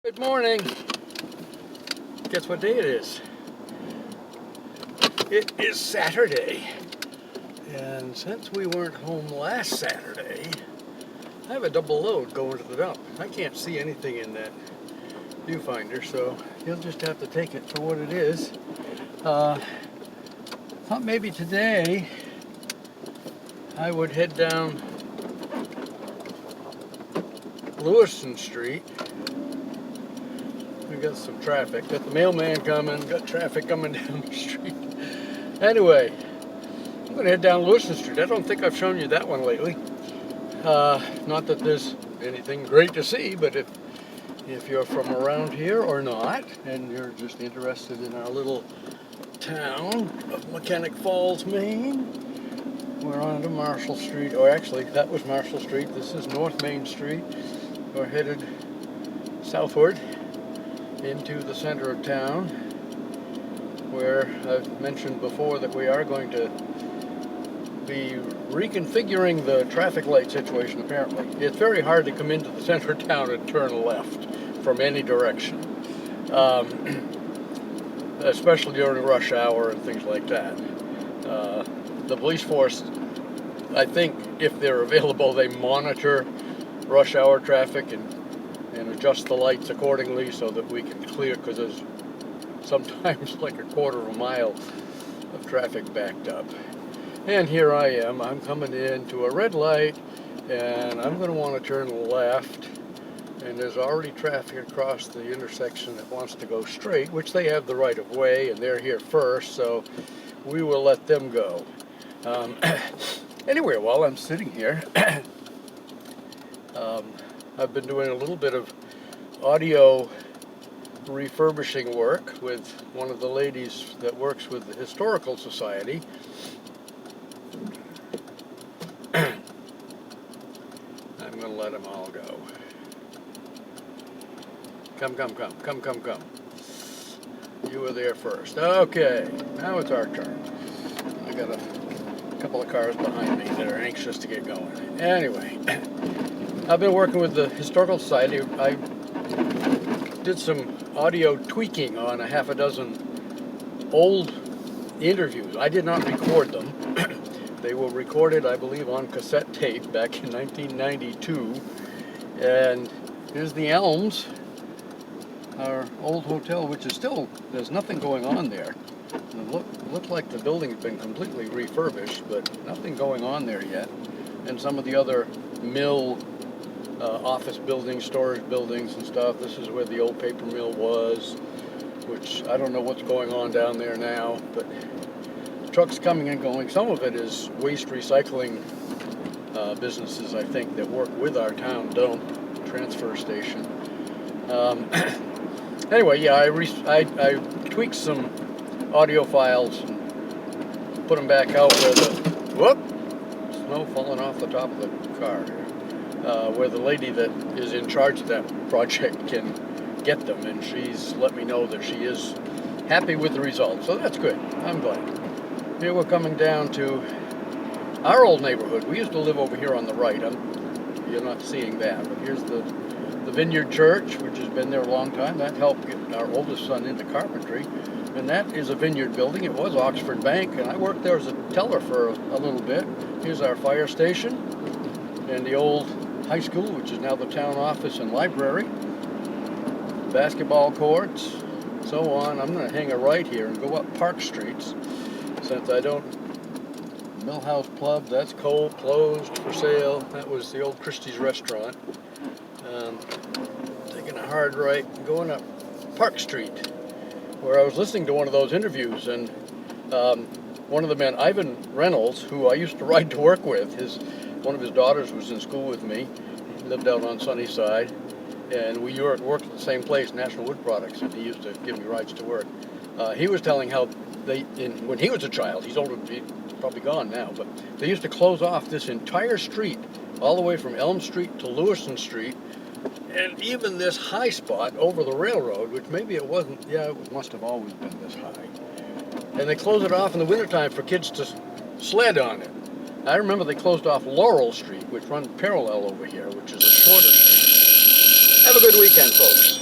Good morning. Guess what day it is? It is Saturday. And since we weren't home last Saturday, I have a double load going to the dump. I can't see anything in that viewfinder, so you'll just have to take it for what it is. Thought maybe today I would head down Lewiston Street. We got some traffic. Got the mailman coming, got traffic coming down the street. Anyway, I'm going to head down Lewiston Street. I don't think I've shown you that one lately. Not that there's anything great to see, but if you're from around here or not, and you're just interested in our little town of Mechanic Falls, Maine, we're on to Marshall Street. Or actually, that was Marshall Street. This is North Main Street. We're headed southward into the center of town, where I've mentioned before that we are going to be reconfiguring the traffic light situation. Apparently it's very hard to come into the center of town and turn left from any direction, especially during rush hour and things like that. The police force, I think, if they're available, they monitor rush hour traffic and adjust the lights accordingly so that we can clear, because there's sometimes like a quarter of a mile of traffic backed up. And here I am, I'm coming into a red light, and I'm going to want to turn left, and there's already traffic across the intersection that wants to go straight, which they have the right of way, and they're here first, so we will let them go. Anyway, while I'm sitting here, I've been doing a little bit of audio refurbishing work with one of the ladies that works with the Historical Society. I'm going to let them all go. Come. You were there first. Okay, now it's our turn. I got a couple of cars behind me that are anxious to get going. Anyway, I've been working with the Historical Society. I did some audio tweaking on a half a dozen old interviews. I did not record them. They were recorded, I believe, on cassette tape back in 1992. And here's the Elms, our old hotel, which is still, there's nothing going on there. It looked like the building's been completely refurbished, but nothing going on there yet. And some of the other mill office buildings, storage buildings and stuff. This is where the old paper mill was, which I don't know what's going on down there now, but trucks coming and going. Some of it is waste recycling businesses, I think, that work with our town dump transfer station. Anyway, yeah, I tweaked some audio files and put them back out where the snow falling off the top of the car here. Where the lady that is in charge of that project can get them, and she's let me know that she is happy with the results, so that's good. I'm glad. Here we're coming down to our old neighborhood. We used to live over here on the right. You're not seeing that, but here's the Vineyard Church, which has been there a long time. That helped get our oldest son into carpentry, and that is a Vineyard building. It was Oxford Bank, and I worked there as a teller for a little bit. Here's our fire station and the old high school, which is now the town office and library, basketball courts, so on. I'm going to hang a right here and go up Park Streets, since I don't. Millhouse Club, that's cold, closed, for sale. That was the old Christie's restaurant. Taking a hard right and going up Park Street, where I was listening to one of those interviews, and one of the men, Ivan Reynolds, who I used to ride to work with, one of his daughters was in school with me. He lived out on Sunnyside, and we worked at the same place, National Wood Products, and he used to give me rides to work. He was telling how when he was a child, he's probably gone now, but they used to close off this entire street, all the way from Elm Street to Lewiston Street, and even this high spot over the railroad, which maybe it wasn't, it must have always been this high. And they close it off in the wintertime for kids to sled on it. I remember they closed off Laurel Street, which runs parallel over here, which is a shorter street. Have a good weekend, folks.